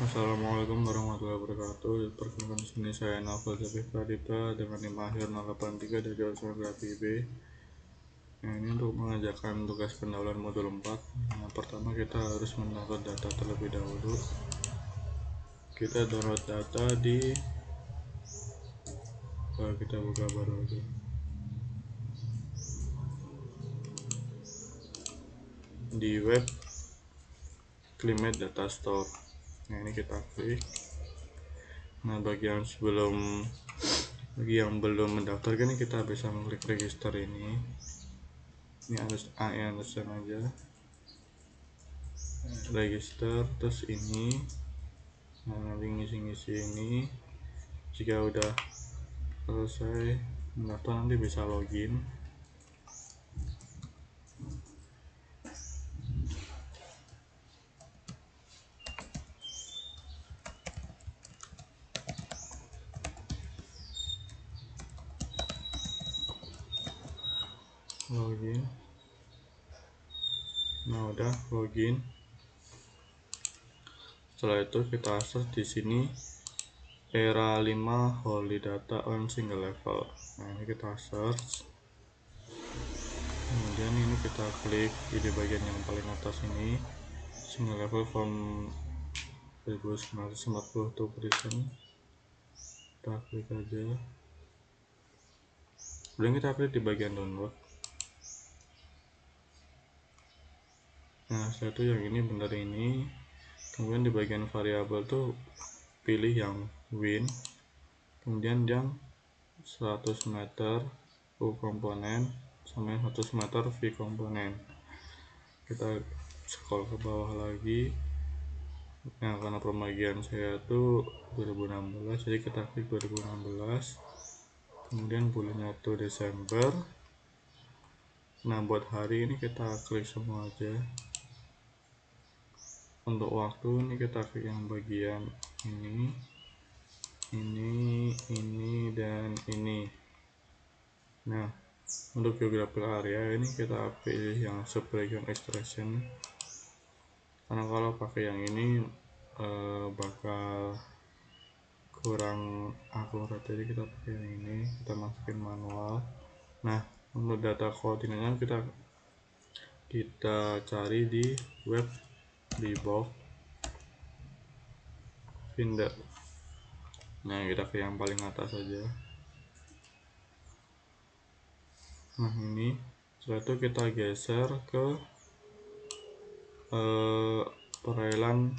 Assalamualaikum warahmatullahi wabarakatuh. Perkenalkan di sini saya Novel Zabih Pradipta dengan NIM akhir 083 dari Oceanografi IB. Nah, ini untuk mengerjakan tugas pendahuluan modul 4. Nah, pertama kita harus mendownload data terlebih dahulu. Kita download data kita buka baru aja. Di web Climate Data Store. Nah, ini kita klik. Nah, bagi yang belum mendaftar ini kita bisa mengklik register ini. Ini harus understand aja. Register, terus ini. Nah, nanti ngisi-ngisi ini. Jika udah selesai mendaftar, nanti bisa login. Nah, udah login. Setelah itu kita search di sini era 5 holy data on single level. Nah, ini kita search. Kemudian ini kita klik di bagian yang paling atas ini, single level from 1940 to present. Kita klik aja. Kemudian kita klik di bagian download. Nah, setelah itu yang ini benar ini. Kemudian di bagian variabel tuh pilih yang win. Kemudian yang 100 meter U komponen sama 100 meter V komponen. Kita scroll ke bawah lagi. Nah, karena pembagian saya tuh 2016, jadi kita klik 2016. Kemudian bulannya tuh Desember. Nah, buat hari ini kita klik semua aja. Untuk waktu ini kita klik yang bagian ini, dan ini. Nah, untuk geographic area ini kita pilih yang subregion extraction, karena kalau pakai yang ini bakal kurang akurat, jadi kita pakai yang ini, kita masukin manual. Nah, untuk data koordinatnya kita cari di web di box Finder. Nah, kita ke yang paling atas saja. Nah, ini setelah itu kita geser ke perairan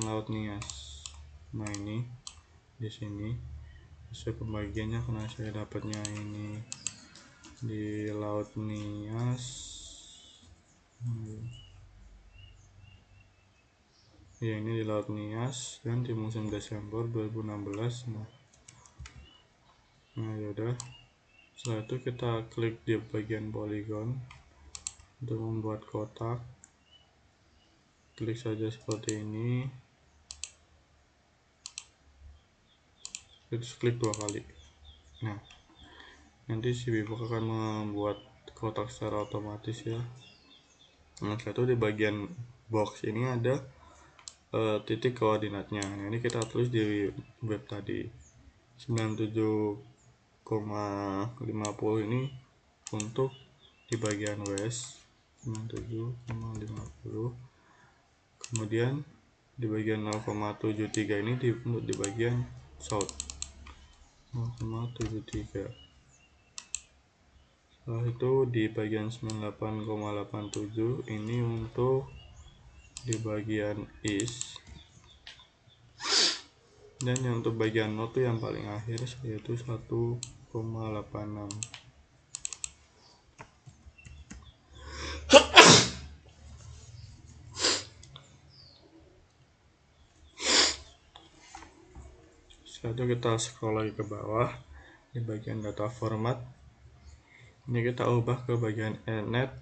Laut Nias. Nah, ini di sini sesuai pembagiannya, karena saya dapatnya ini di Laut Nias. Ya, ini di Laut Nias dan di musim Desember 2016. Nah, yaudah. Setelah itu kita klik di bagian polygon untuk membuat kotak. Klik saja seperti ini. Terus klik 2 kali. Nah, nanti si Bibok akan membuat kotak secara otomatis ya. Nah, setelah itu di bagian box ini ada titik koordinatnya. Nah, ini kita tulis di web tadi 97,50 ini untuk di bagian west, 97,50. Kemudian di bagian 0,73 ini untuk di bagian south 0,73. Setelah itu di bagian 98,87 ini untuk di bagian east, dan yang untuk bagian north itu yang paling akhir, yaitu 1,86. Setelah itu kita scroll lagi ke bawah di bagian data format. Ini kita ubah ke bagian net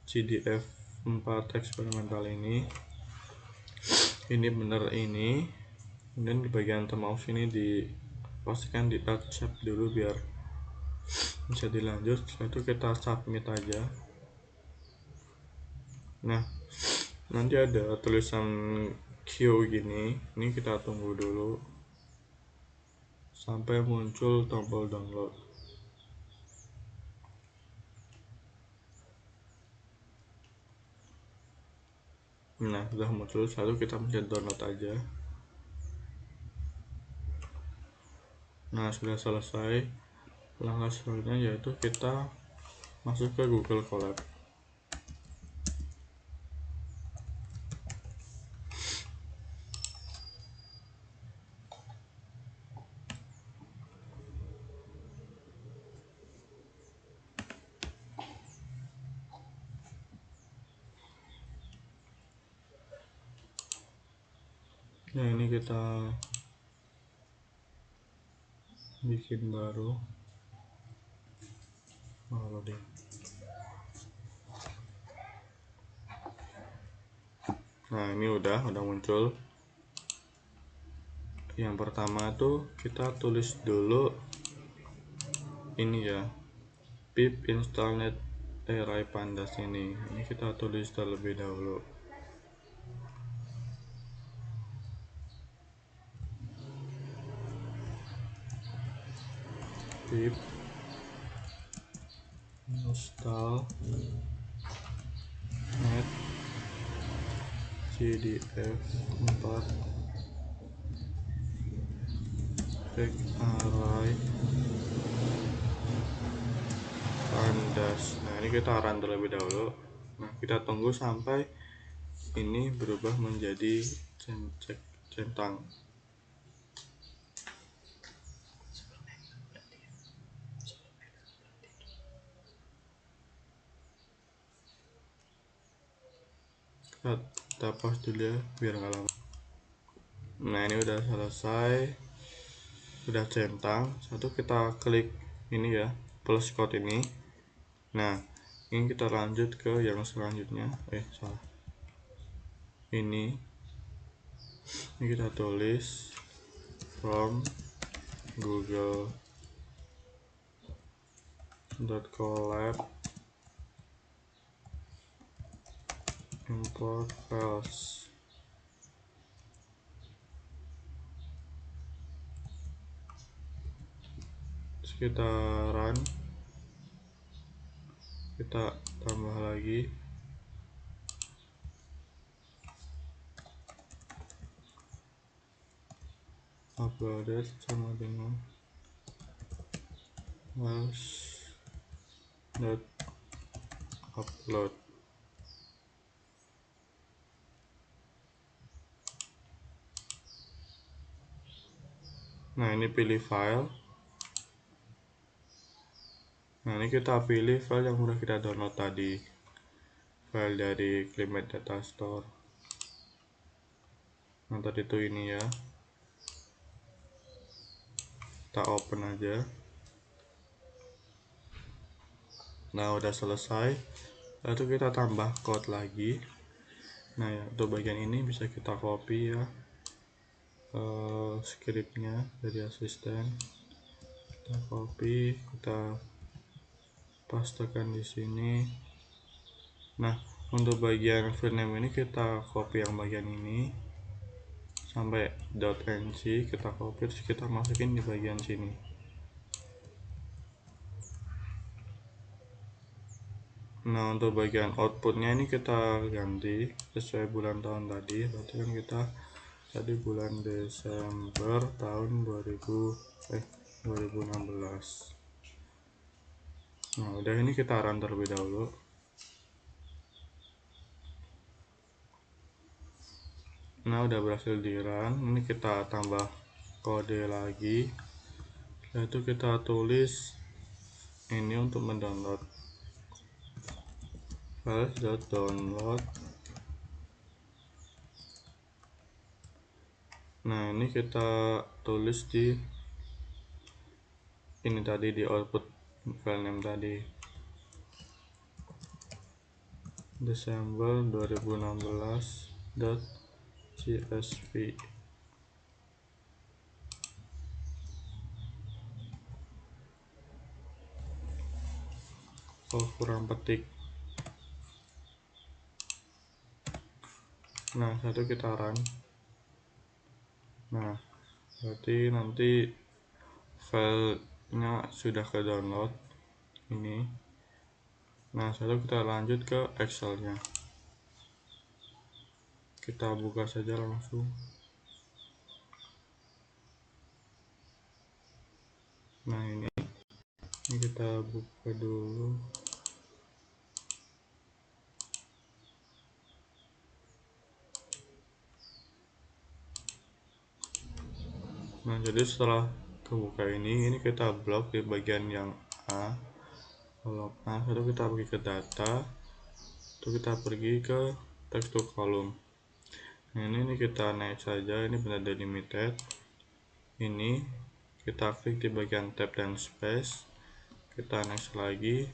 CDF 4 eksperimental ini bener ini. Kemudian di bagian mouse ini dipastikan di accept dulu biar bisa dilanjut. Setelah itu kita submit aja. Nah, nanti ada tulisan queue gini, ini kita tunggu dulu sampai muncul tombol download. Nah, sudah muncul, lalu kita pencet download aja. Nah, sudah selesai. Langkah selanjutnya yaitu kita masuk ke Google Colab. Nah, ini kita bikin baru. Loading. Nah, ini udah muncul. Yang pertama tuh kita tulis dulu ini ya, pip install net array pandas ini kita tulis terlebih dahulu. Pip install net cdf 4 array pandas. Nah, ini kita run terlebih dahulu. Nah, kita tunggu sampai ini berubah menjadi centang. Kita pause dulu ya biar nggak lama. Nah, ini udah selesai, udah centang. Satu kita klik ini ya, plus code ini. Nah, ini kita lanjut ke yang selanjutnya. Salah. Ini kita tulis from google.colab import files. Terus kita run, kita tambah lagi. Uploaded sama dengan files.upload. Nah, ini pilih file. Nah, ini kita pilih file yang udah kita download tadi, file dari Climate Data Store. Nah, tadi itu ini ya, kita open aja. Nah, udah selesai. Lalu kita tambah code lagi. Nah, ya, untuk bagian ini bisa kita copy ya, scriptnya dari asisten. Kita copy, kita pastekan di sini. Nah, untuk bagian file name ini kita copy yang bagian ini sampai .nc, kita copy terus kita masukin di bagian sini. Nah, untuk bagian outputnya ini kita ganti sesuai bulan tahun tadi. Berarti kan kita tadi bulan Desember tahun 2016. Nah, udah, ini kita run terlebih dahulu. Nah, udah berhasil di run. Ini kita tambah kode lagi, yaitu kita tulis ini untuk mendownload files.download. Nah, ini kita tulis di ini tadi, di output file name tadi, Desember 2016.csv. Kurang petik. Nah, satu kita run. Nah, berarti nanti filenya sudah ke download ini. Nah, setelah kita lanjut ke Excelnya, kita buka saja langsung. Nah, ini kita buka dulu. Nah, jadi setelah kebuka ini kita blok di bagian yang A. Kalau A, lalu kita pergi ke data, itu kita pergi ke text to column. Nah, ini kita naik saja, ini benar delimited. Ini kita klik di bagian tab dan space, kita next lagi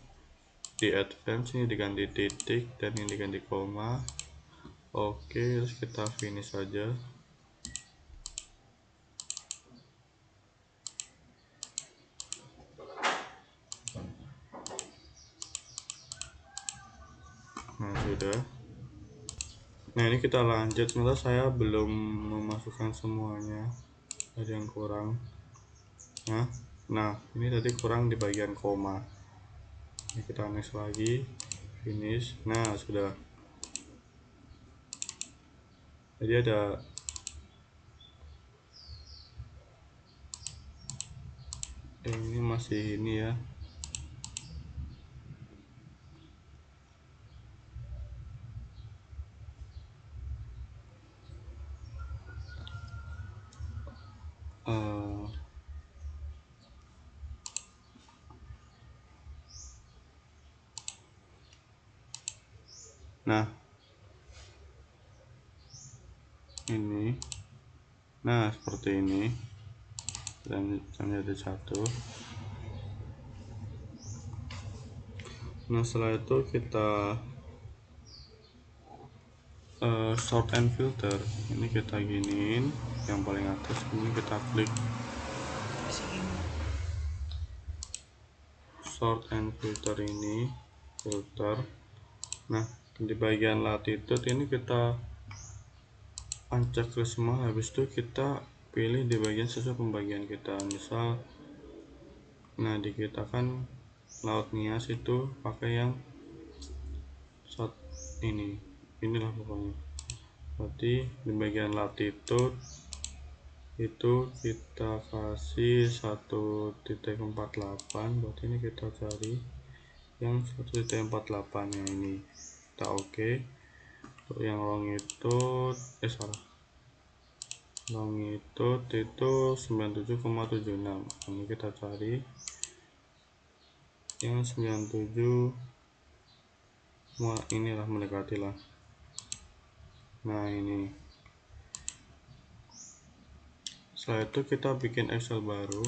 di advance, ini diganti titik dan ini diganti koma. Oke, terus kita finish saja. Nah, sudah. Nah, ini kita lanjut. Sebentar, saya belum memasukkan semuanya, ada yang kurang. Nah, ini tadi kurang di bagian koma. Ini kita next lagi, finish. Nah, sudah. Jadi ada ini masih ini ya. Nah, ini. Nah, seperti ini. Dan ada satu. Nah, setelah itu kita sort and filter. Ini kita giniin yang paling atas, ini kita klik sort and filter, ini filter. Nah, di bagian latitude ini kita uncheck semua, habis itu kita pilih di bagian sesuai pembagian kita. Misal, nah di kita kan Laut Nias itu pakai yang inilah pokoknya. Berarti di bagian latitude itu kita kasih 1.48. Berarti ini kita cari yang 1.48 nya ini, kita oke. Untuk yang longitude longitude itu 97,76. ini kita cari yang 97, inilah mendekati lah. Nah, ini setelah itu kita bikin Excel baru,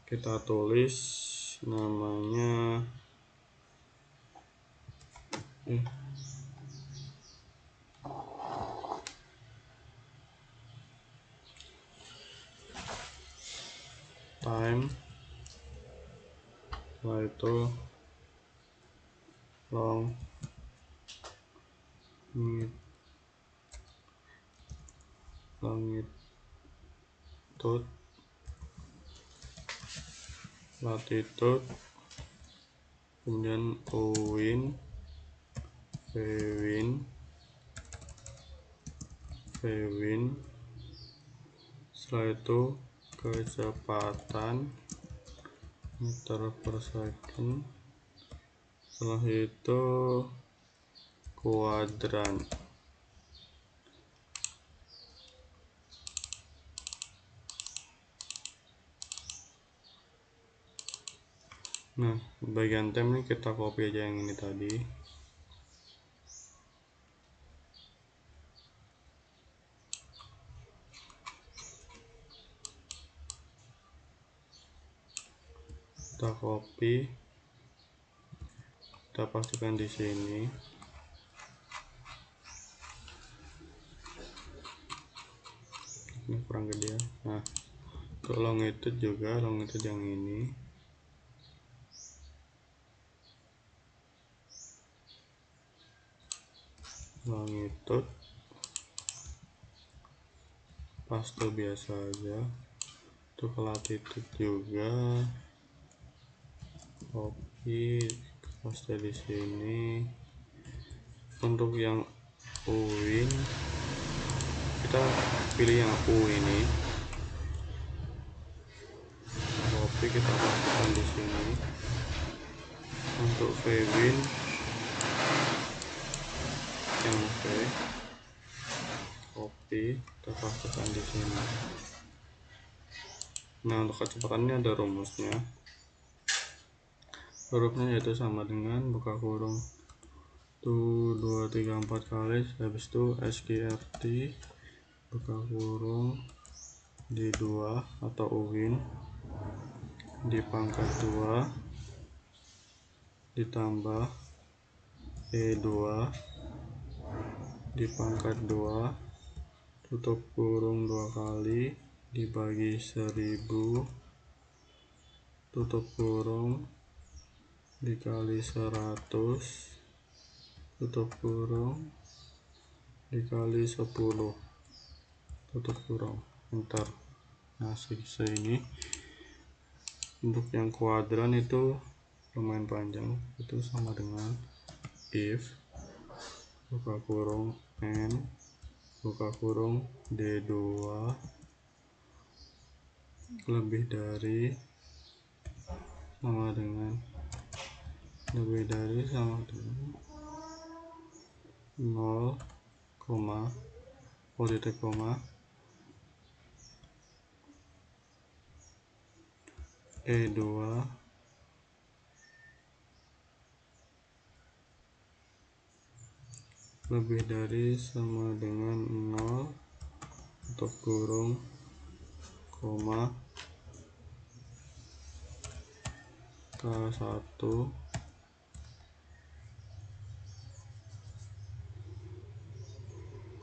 kita tulis namanya time, setelah itu longitude, latitude, kemudian vwin, setelah itu kecepatan meter per second, setelah itu kuadran. Nah, bagian tem ini kita copy aja yang ini tadi. Kita copy, kita pastikan di sini. Ini kurang gede ya. Nah, untuk longitude juga, longitude yang ini. Longitude paste biasa aja. Untuk latitude juga copy, paste di sini. Untuk yang uin kita pilih yang U ini, copy kita pastekan di sini. Untuk vwin yang V, copy kita pastekan di sini. Nah, untuk kecepatannya ada rumusnya. Hurufnya yaitu sama dengan buka kurung 1 2 3 4 kali, habis itu sqrt buka kurung D2 atau uwin di pangkat 2 ditambah E2 di pangkat 2 tutup kurung 2 kali dibagi 1000 tutup kurung dikali 100 tutup kurung dikali 10 tutup kurung, enter. Nah, ini untuk yang kuadran itu lumayan panjang, itu sama dengan if buka kurung n buka kurung D2 lebih dari sama dengan sama dengan 0, titik koma E2 lebih dari sama dengan 0 tutup kurung koma K1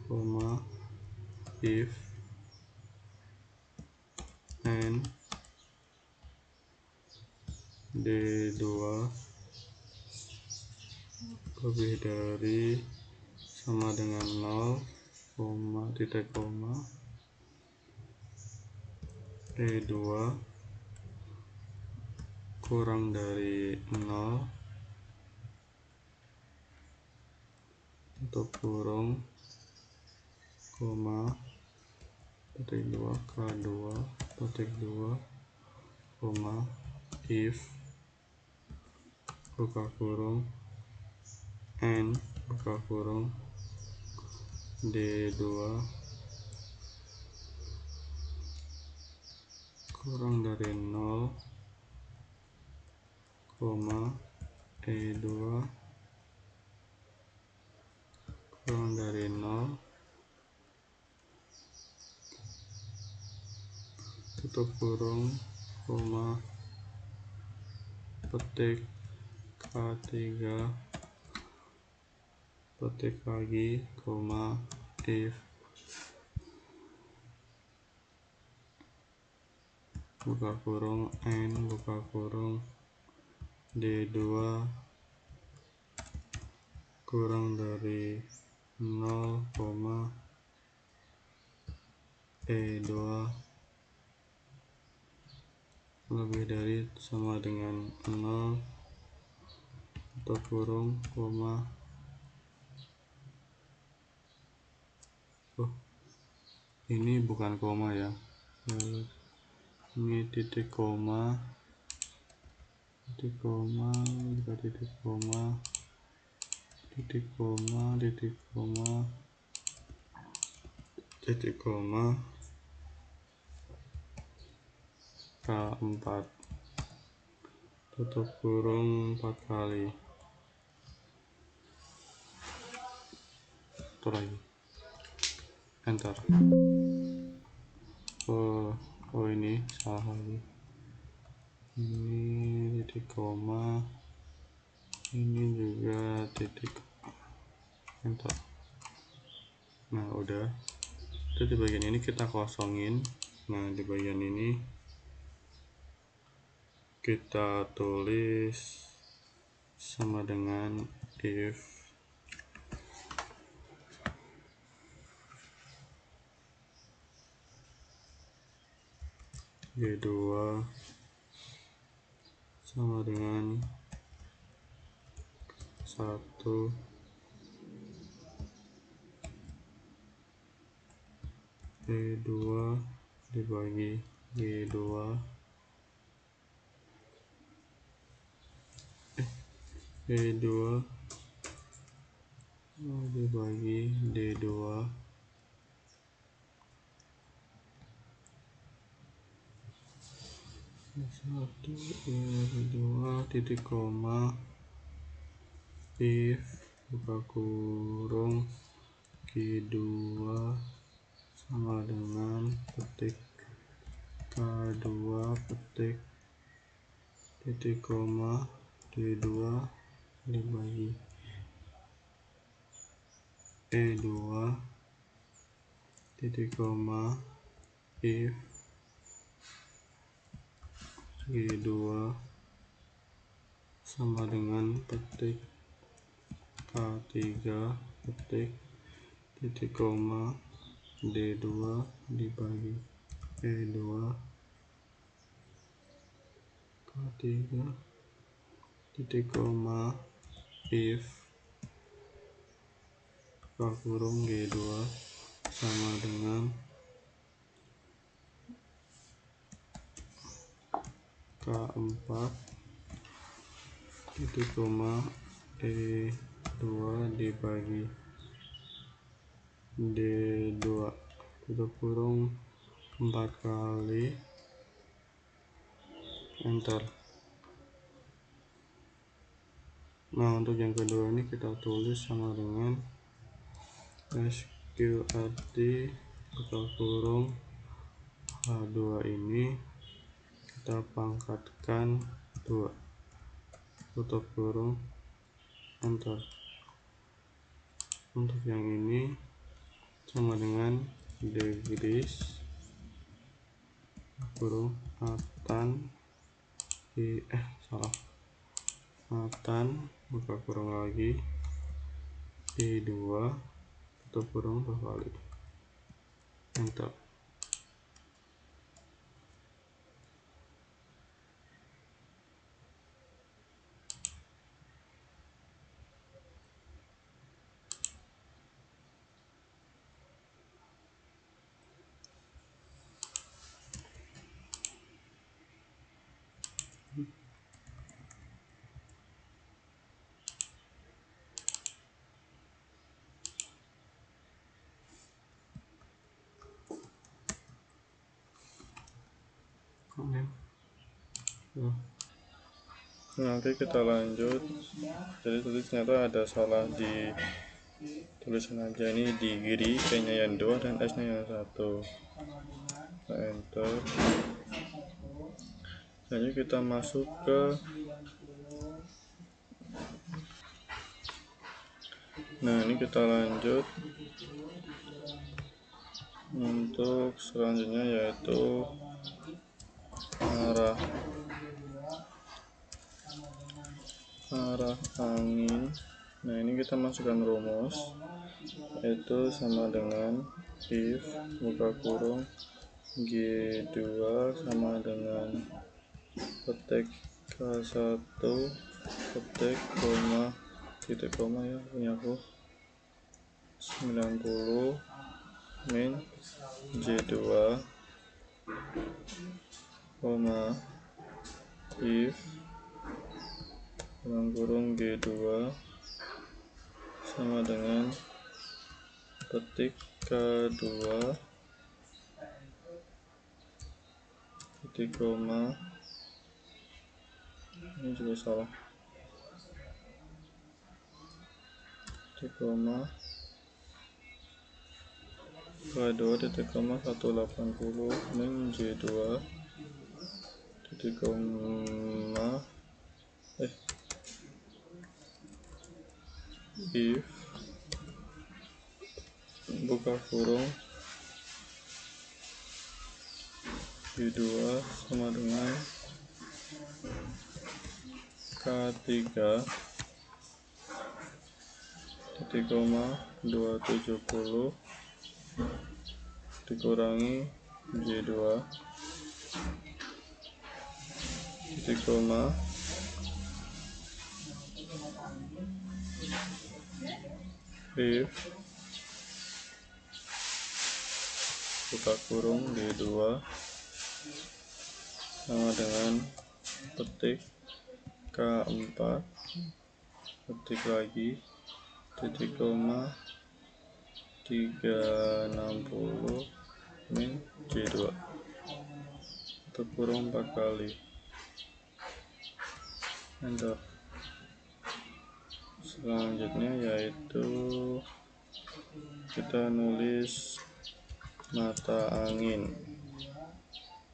koma if n D2 lebih dari sama dengan 0, titik koma E2 kurang dari 0 tutup kurung koma titik 2 K2 titik 2 koma if buka kurung n buka kurung D2 kurang dari 0, E2 kurang dari 0 tutup kurung koma petik K3 petik lagi koma if buka kurung n buka kurung D2 kurang dari 0, E2 lebih dari sama dengan 0 tutup kurung koma ini bukan koma ya, ini titik koma juga titik koma titik koma titik koma titik koma K4 tutup kurung 4 kali, itu lagi, enter. Oh ini salah lagi, ini titik koma ini juga titik, enter. Nah udah, itu di bagian ini kita kosongin. Nah di bagian ini kita tulis sama dengan if G2 sama dengan 1 E2 dibagi G2 E2 dibagi D2 1 E2 titik koma if buka kurung G2 sama dengan petik K2 petik titik koma D2 dibagi E2 titik koma if G2 sama dengan petik K3 petik titik koma D2 dibagi E2 K3 titik koma if buka kurung G2 sama dengan K4 titik koma E2 dibagi D2 tutup kurung 4 kali enter. Nah, untuk yang kedua ini kita tulis sama dengan SQRT buka kurung H2 ini kita pangkatkan 2 tutup kurung enter. Untuk yang ini sama dengan degrees kurung atan atan buka kurung lagi E2 tutup kurung 2 kali enter. Nanti kita lanjut. Jadi tadi ternyata ada salah di tulisan aja, ini degree T nya yang 2 dan S nya yang 1. Kita enter. Jadi kita masuk ke ini kita lanjut untuk selanjutnya yaitu arah angin. Nah, ini kita masukkan rumus yaitu sama dengan if buka kurung G2 sama dengan petik K1 petik koma titik koma ya punya aku 90 min J2 koma if dalam kurung G2 sama dengan petik K2 titik koma ini juga salah titik koma K2 titik koma 180 min J2 titik koma if buka kurung G2 sama dengan K3 titik koma 270 dikurangi J2 titik koma, if buka kurung di 2 sama dengan petik K4, ketik lagi titik koma 360 min J2, tutup kurung 4 kali, enter. Selanjutnya yaitu kita nulis mata angin.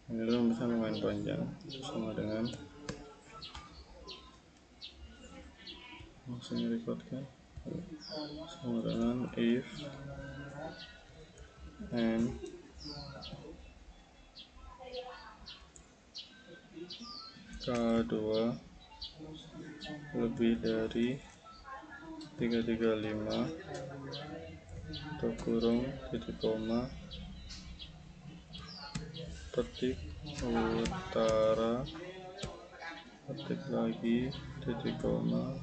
Ini bisa lumayan panjang, sama dengan langsung record kan, sama dengan if and K2 lebih dari 335 tutup kurung titik koma petik utara, ketik lagi titik koma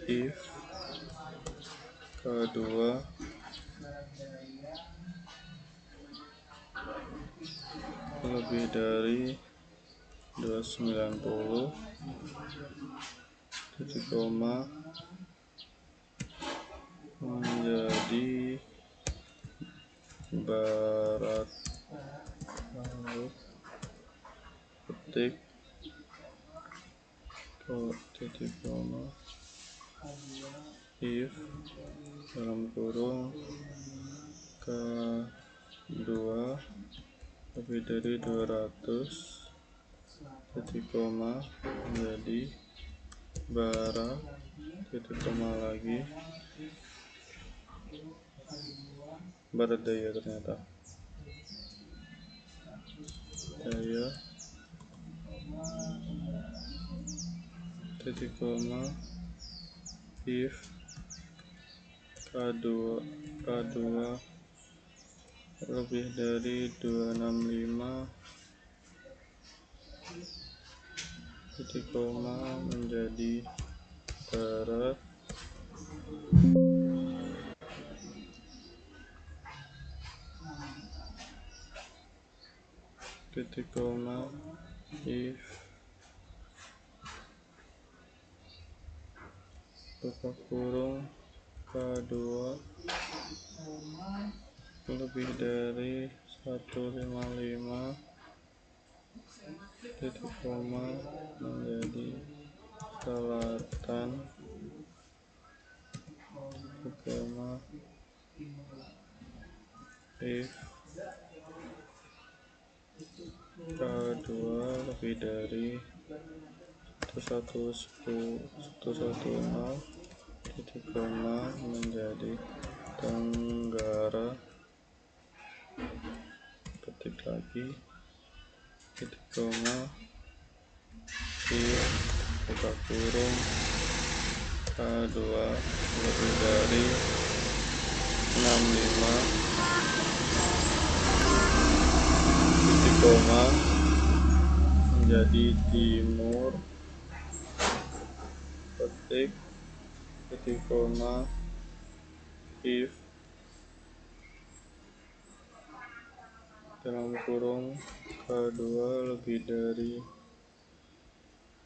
if K2 lebih dari 290 titik koma menjadi barat laut, ketik titik koma if dalam kurung K2 lebih dari 200 titik koma menjadi barat titik koma lagi barat daya, ternyata daya titik koma if K2 lebih dari 265 titik koma menjadi barat titik koma if buka kurung K2 lebih dari 155 titik koma menjadi selatan titik koma if K2 lebih dari 110 titik koma menjadi tenggara, ketik lagi titik koma if buka kurung K2 lebih dari 65 titik koma menjadi timur, ketik titik koma if dalam kurung K2 lebih dari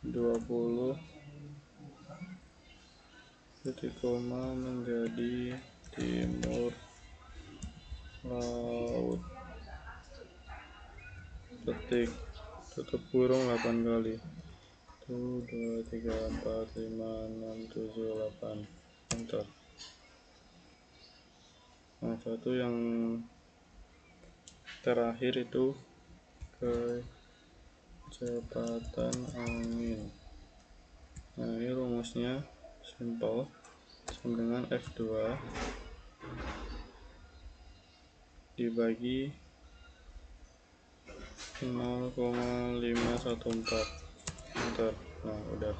20 titik koma menjadi timur laut, ketik tutup kurung 8 kali, 1 2 3 4 5 6 7 8, enter. Nah, satu yang terakhir itu kecepatan angin. Nah, ini rumusnya simple, sama dengan F2 dibagi 0,514, enter. Nah, udah.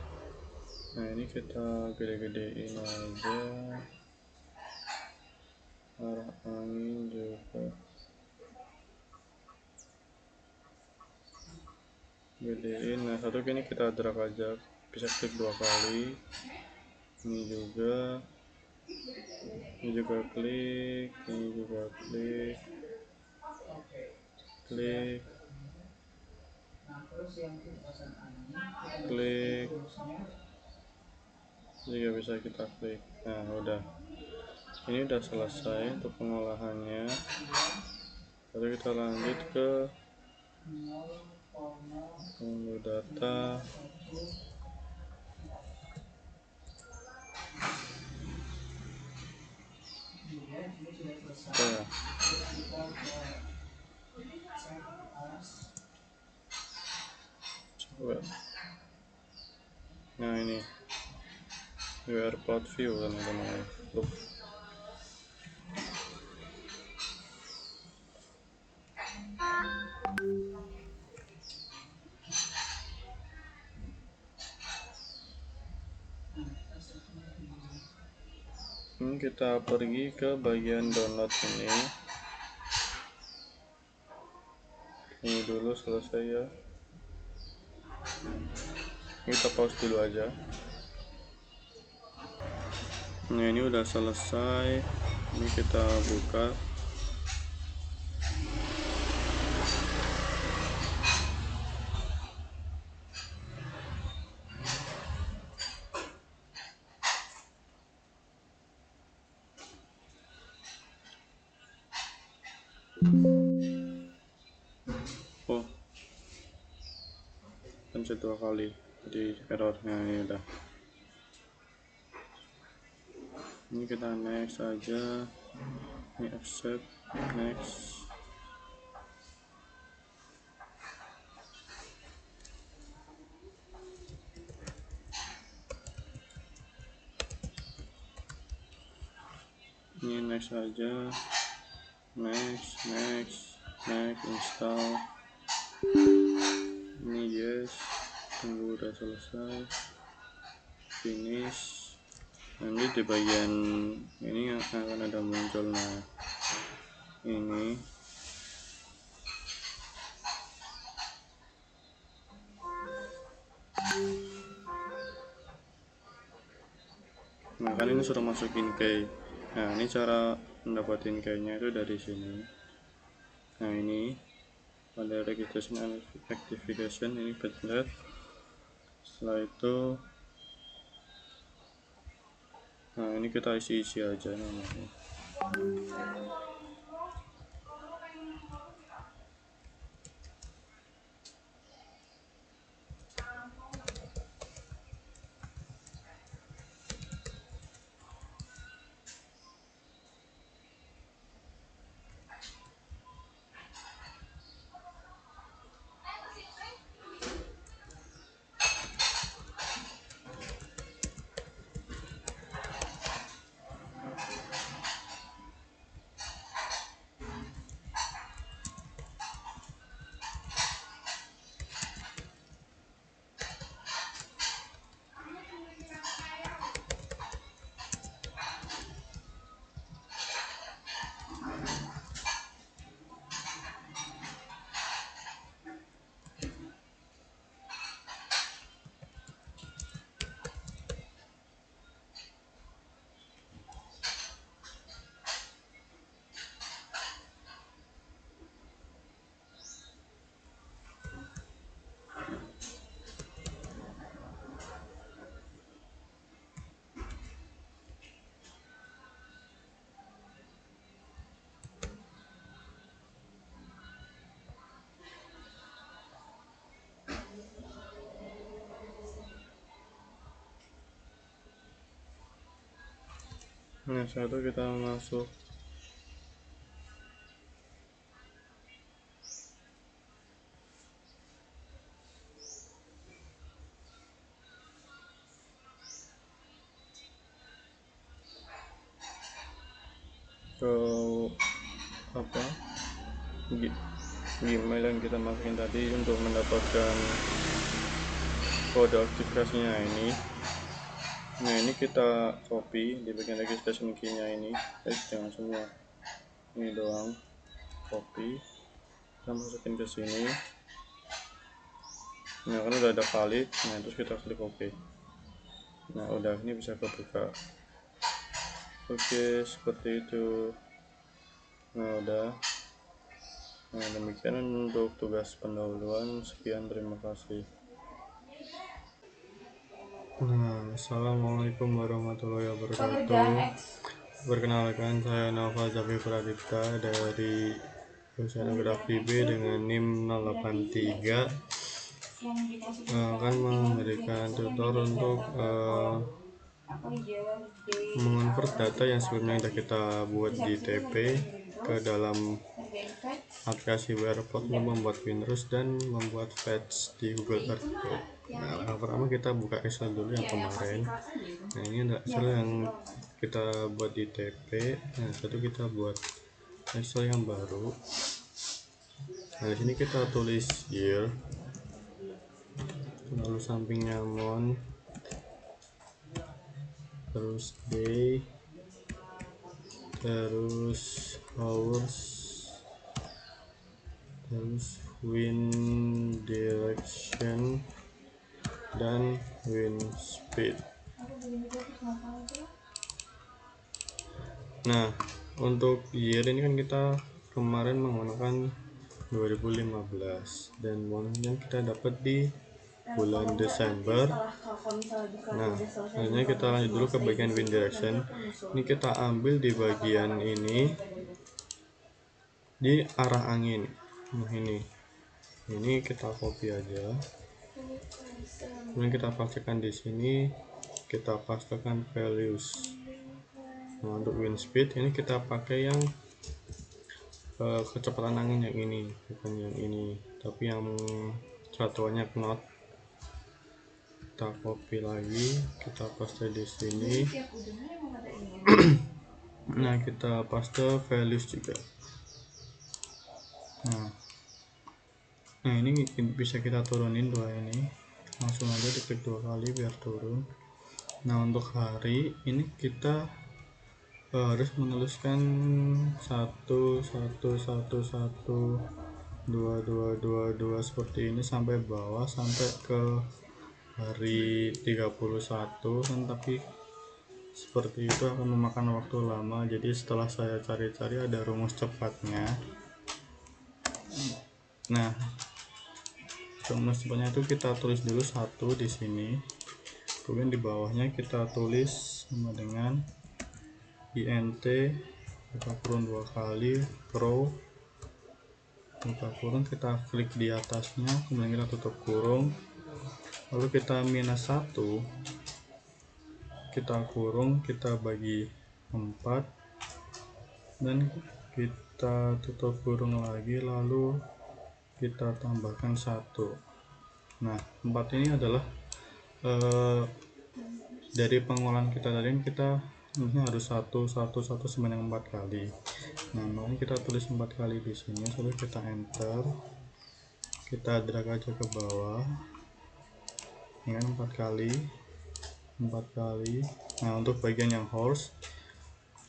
Nah, ini kita gede-gedein aja arah angin juga gedein. Nah, satu ini kita drag aja, bisa klik 2 kali. Ini juga klik, ini juga klik, juga bisa kita klik. Nah, udah, ini udah selesai untuk pengolahannya. Lalu kita lanjut ke unduh data. Nah, coba. Nah, ini plot view teman-teman. Ini kita pergi ke bagian download ini dulu selesai ya. Kita pause dulu aja. Nah, ini udah selesai. Ini kita buka. Oh, pencet 2 kali di errornya. Ini udah. Ini kita next aja. Ini accept, next. Ini next aja, next, install. Ini yes, tunggu udah selesai, finish. Nanti di bagian ini akan ada muncul. Nah, ini kan ini sudah masukin key. Nah, ini cara mendapatkan key-nya itu dari sini. Nah, ini pada registration and activation, ini pencet. Setelah itu, nah ini kita isi aja namanya. Nah, satu kita masuk ke apa, Gmail yang kita masukin tadi untuk mendapatkan kode aktifasinya ini. Nah, ini kita copy di bagian registration key-nya ini. Jangan semua, ini doang, copy, kita masukin ke sini. Nah kan udah ada valid, nah terus kita klik OK. Nah udah, ini bisa kebuka. Oke, seperti itu. Nah udah. Nah demikian untuk tugas pendahuluan. Sekian, terima kasih. Nah, assalamualaikum warahmatullahi wabarakatuh. Perkenalkan, saya Nova Zafi Pradipta dari Oceanografi B dengan NIM 083. Akan memberikan tutor untuk mengonvert data yang sebelumnya sudah kita buat di TP ke dalam aplikasi Wearpod untuk membuat Windows dan membuat fetch di Google Earth. Nah, yang pertama kita buka Excel dulu yang kemarin. Nah, ini adalah Excel yang kita buat di TP. Nah, satu kita buat Excel yang baru. Nah, di sini kita tulis year, lalu sampingnya month, terus day, terus hours, terus wind direction, dan wind speed. Nah, untuk year ini kan kita kemarin menggunakan 2015 dan monthnya kita dapat di bulan Desember. Nah, selanjutnya kita lanjut dulu ke bagian wind direction. Ini kita ambil di bagian ini, di arah angin. Nah, ini kita copy aja. Kemudian kita pastikan di sini, kita pastikan values. Nah, untuk wind speed ini kita pakai yang kecepatan angin yang ini, bukan yang ini, tapi yang satuannya knot. Kita copy lagi, kita paste di sini. Nah, kita paste values juga. Nah, ini bisa kita turunin dua ini, langsung aja diklik 2 kali biar turun. Nah, untuk hari ini kita harus menuliskan 1 1 1 1 2 2 2 2 seperti ini sampai bawah, sampai ke hari 31 kan, tapi seperti itu akan memakan waktu lama. Jadi setelah saya cari-cari ada rumus cepatnya. Nah, rumus cepatnya itu kita tulis dulu 1 di sini, kemudian di bawahnya kita tulis sama dengan int buka kurung 2 kali row buka kurung, kita klik di atasnya, kemudian kita tutup kurung, lalu kita minus 1, kita kurung, kita bagi 4 dan kita tutup kurung lagi, lalu kita tambahkan 1. Nah, 4 ini adalah dari pengolahan kita tadi, kita ini harus 1 1 1 sebanyak 4 kali. Nah, makanya kita tulis 4 kali di sini, lalu kita enter, kita drag aja ke bawah dengan 4 kali. Nah, untuk bagian yang horse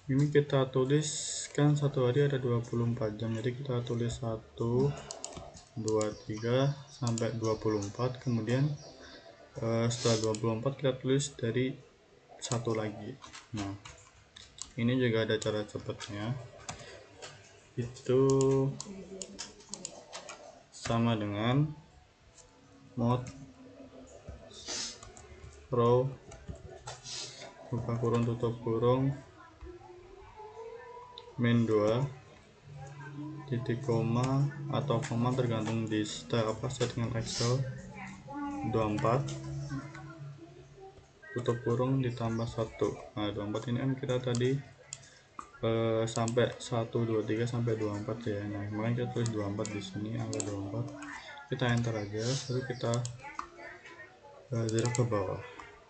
ini kita tuliskan satu hari ada 24 jam, jadi kita tulis 1 2 3 sampai 24, kemudian setelah 24 kita tulis dari 1 lagi. Nah, ini juga ada cara cepatnya, itu sama dengan mod row buka kurung tutup kurung min 2 titik koma atau koma tergantung di settingan Excel, 24 tutup kurung ditambah 1. Nah, 24 ini kan kita tadi sampai 1 2 3 sampai 24 ya. Nah, makanya kita tulis 24 di sini, angka 24. Kita enter aja, lalu kita drag ke bawah.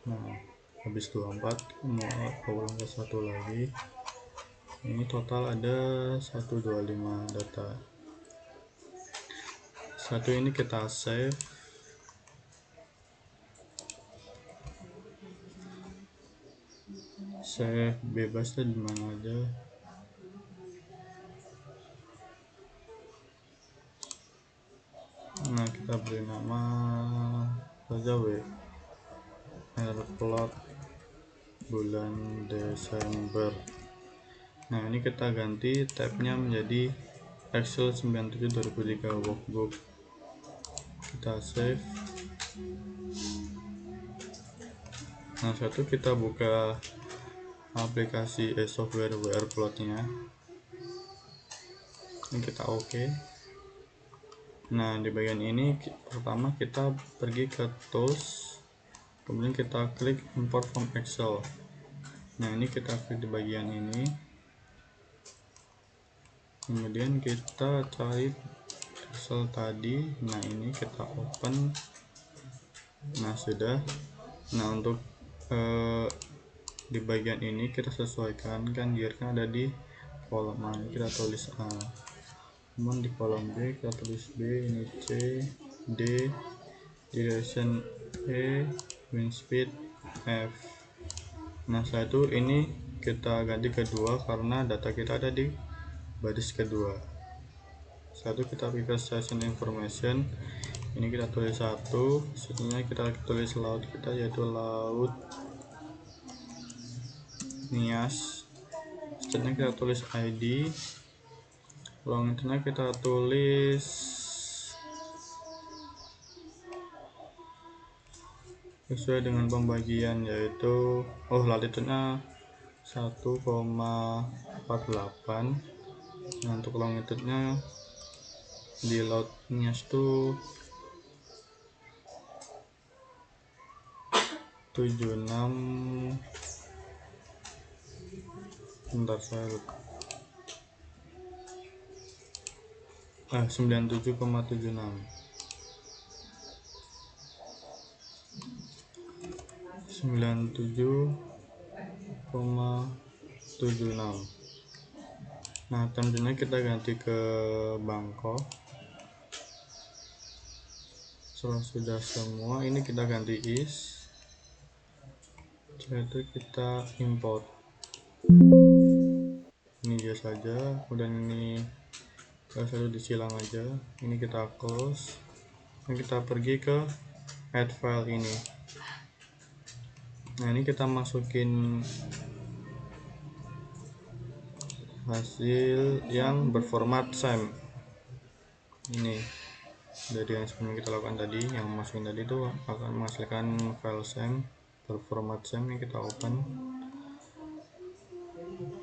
Nah, habis 24 mau ulang ke 1 lagi. Ini total ada 125 data. 1 ini kita save. Save bebas di mana aja. Nah, kita beri nama saja plot bulan Desember. Nah, ini kita ganti tabnya menjadi Excel 97 2003 workbook. Kita save. Nah, satu kita buka aplikasi software WR plotnya. Ini kita oke. Nah, di bagian ini pertama kita pergi ke tools, kemudian kita klik import from Excel. Nah, ini kita klik di bagian ini, kemudian kita cari Excel tadi. Nah, ini kita open. Nah, sudah. Nah, untuk di bagian ini kita sesuaikan, kan gear kan ada di kolom A, kita tulis A, kemudian di kolom B kita tulis B, ini C, D, direction E, wind speed F. Nah, setelah itu ini kita ganti kedua karena data kita ada di baris kedua. Setelah itu kita pilih station information, ini kita tulis 1, selanjutnya kita tulis laut kita, yaitu laut Nias. Selanjutnya kita tulis ID, longitude kita tulis sesuai dengan pembagian, yaitu latitude-nya 1,48. Nah, untuk longitude-nya di laut Nias itu 76, bentar saya lupa, 97,76. 97,76. Nah, tentunya kita ganti ke Bangkok. Setelah sudah semua, ini kita ganti is. Setelah itu kita import. Ini dia saja. Kemudian ini satu disilang aja. Ini kita close. Dan kita pergi ke add file ini. Nah, ini kita masukin hasil yang berformat SAM. Ini dari yang sebelumnya kita lakukan tadi, yang masukin tadi itu akan menghasilkan file SAM berformat SAM yang kita open.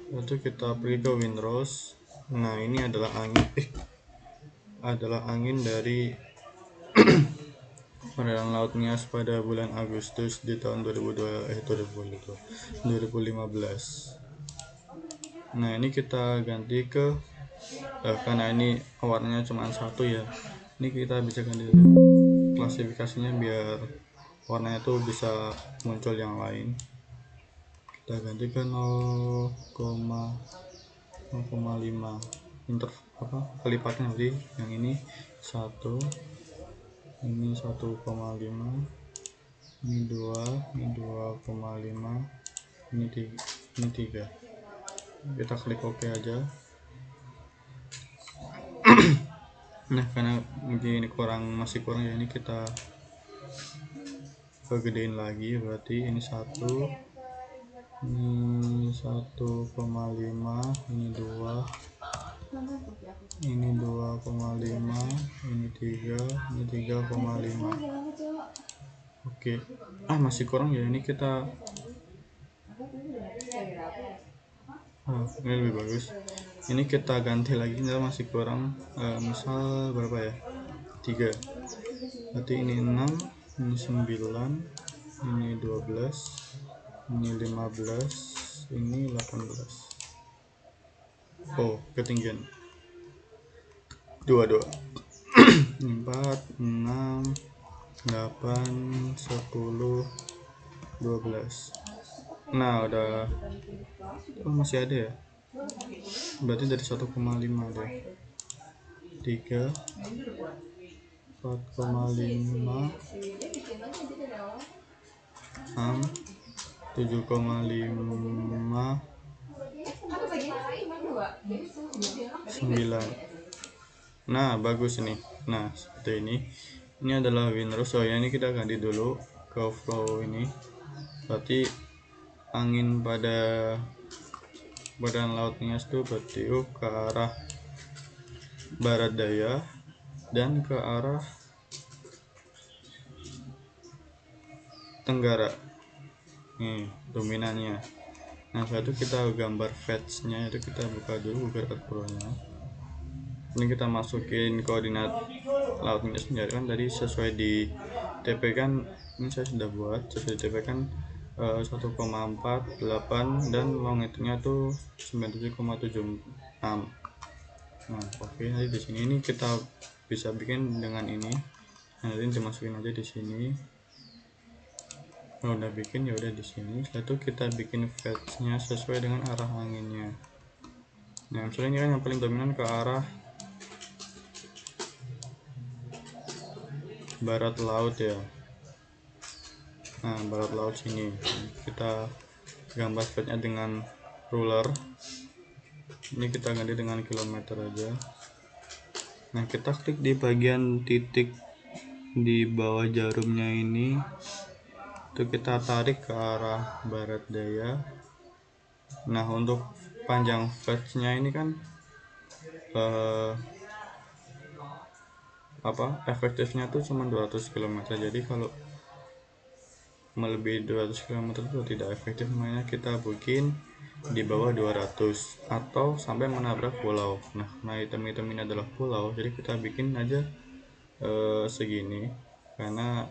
Lalu kita pergi ke Windows. Nah, ini adalah angin dari perairan Laut Nias pada bulan Agustus di tahun 2015. Nah, ini kita ganti ke karena ini warnanya cuma satu ya, ini kita bisa ganti klasifikasinya biar warnanya tuh bisa muncul yang lain. Kita ganti ke 0,5 kelipatnya, jadi yang ini 1, ini 1,5, ini 2, ini 2,5, ini 3. Kita klik OK aja. Nah, karena mungkin ini masih kurang ya, ini kita kegedein lagi, berarti ini 1, ini 1,5, ini 2, ini 2,5, ini 3, ini 3,5. Oke. Masih kurang ya, ini kita ini lebih bagus. Ini kita ganti lagi, ini masih kurang, misal berapa ya, 3, berarti ini 6, ini 9, ini 12, ini 15, ini 18. Ketinggian 22. 4, 6, 8, 10, 12. Nah, udah masih ada ya, berarti dari 1,5 ada 3, 4,5, 6, 7,5, 9. Nah, bagus ini. Nah, seperti ini. Ini adalah wind rush. So ya, ini kita ganti dulu ke flow ini. Berarti angin pada badan laut Nias itu bertiup ke arah barat daya dan ke arah tenggara. Nih dominannya. Nah setelah itu kita gambar fetch nya, itu kita buka dulu Google Earth Pro nya. Ini kita masukin koordinat lautnya sendiri kan tadi sesuai di TP kan, ini saya sudah buat sesuai di TP kan 1,48 dan longitude-nya tuh 97,76. Nah oke, nanti di sini ini kita bisa bikin dengan ini. Nah nanti dimasukin aja di sini. Kalau udah bikin ya udah di sini. Setelah itu kita bikin fetch-nya sesuai dengan arah anginnya. Nah misalnya ini kan yang paling dominan ke arah barat laut ya. Nah barat laut sini kita gambar fetch-nya dengan ruler. Ini kita ganti dengan kilometer aja. Nah kita klik di bagian titik di bawah jarumnya ini, itu kita tarik ke arah barat daya. Nah untuk panjang fetch-nya ini kan efektifnya tuh cuma 200 km. Jadi kalau melebihi 200 km itu tidak efektif, makanya kita bikin di bawah 200 atau sampai menabrak pulau. Nah item-item ini adalah pulau, jadi kita bikin aja segini, karena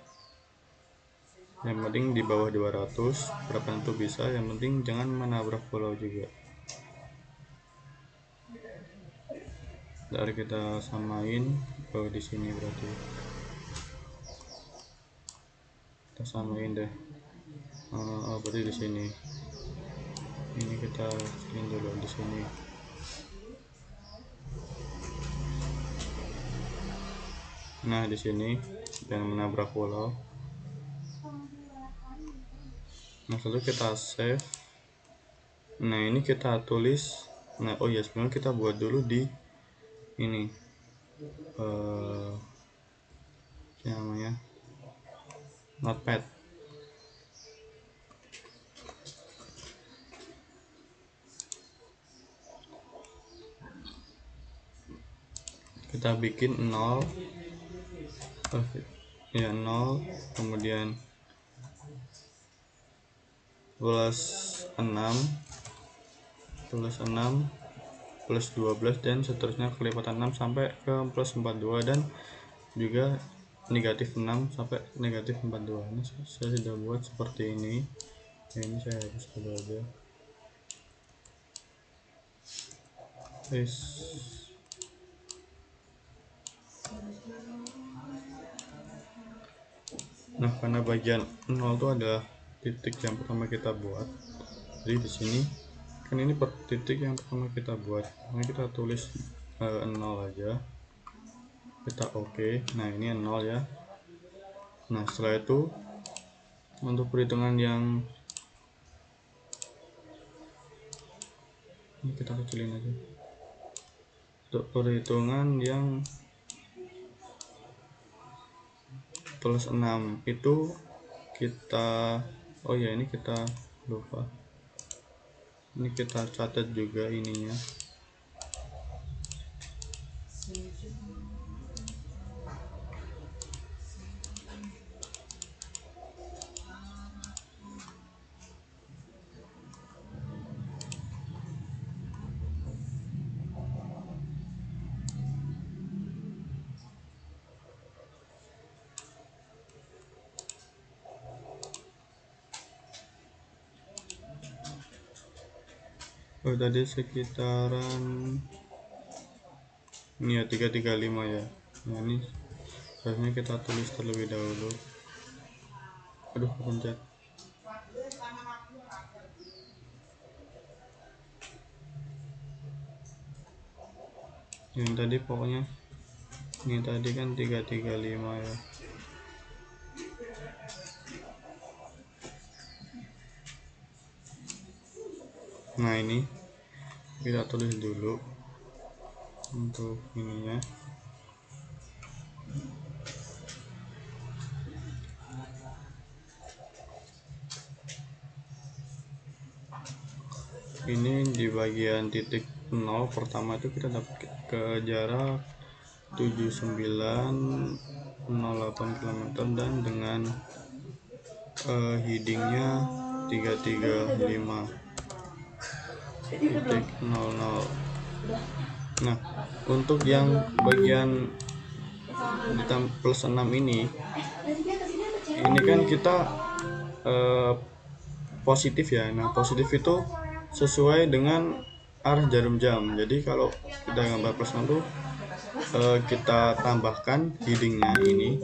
yang penting di bawah 200, berapa tentu bisa, yang penting jangan menabrak pulau juga. Dari kita samain di sini, berarti kita samain deh. Berarti di sini ini kita bikin dulu di sini. Nah di sini jangan menabrak pulau. Nah lalu kita save. Nah ini kita tulis. Nah oh ya, sebenarnya kita buat dulu di ini namanya notepad. Kita bikin 0 ya 0, kemudian plus 6 plus 12 dan seterusnya kelipatan 6 sampai ke plus 42 dan juga negatif 6 sampai negatif 42. Ini saya sudah buat seperti ini. Nah, ini saya hapus dulu aja. Nah karena bagian 0 itu adalah titik yang pertama kita buat, jadi di sini kan ini per titik yang pertama kita buat, nah kita tulis 0 aja, kita oke. Nah ini 0 ya. Nah setelah itu untuk perhitungan yang ini kita kecilin aja, untuk perhitungan yang plus 6 itu kita oh ya ini kita lupa, ini kita catat juga ininya. Oh tadi sekitaran ini ya 335 ya. Nah ini harusnya kita tulis terlebih dahulu. Aduh pencet. Yang tadi pokoknya ini tadi kan 335 ya. Nah ini kita tulis dulu untuk ininya. ini di bagian titik 0 pertama itu kita dapat ke jarak 7908 km dan dengan headingnya 335.00. Nah, untuk yang bagian plus 6 ini kan kita positif ya. Nah, positif itu sesuai dengan arah jarum jam. Jadi kalau kita gambar plus 6 tuh kita tambahkan headingnya ini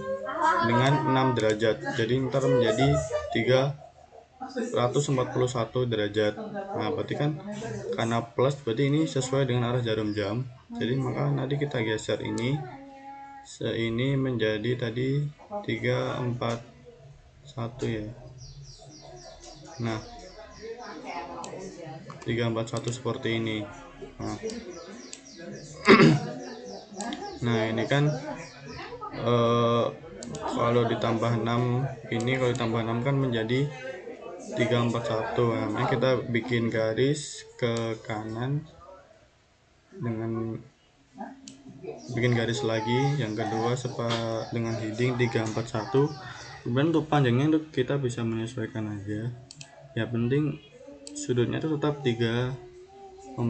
dengan 6 derajat. Jadi ntar menjadi 341 derajat. Nah, berarti kan karena plus berarti ini sesuai dengan arah jarum jam. Jadi maka nanti kita geser ini menjadi tadi 341 ya. Nah, 341 seperti ini. Nah, ini kan kalau ditambah 6 kan menjadi 341. Nah, kita bikin garis ke kanan dengan bikin garis lagi yang kedua dengan heading 341. Kemudian untuk panjangnya itu kita bisa menyesuaikan aja. Ya penting sudutnya itu tetap 341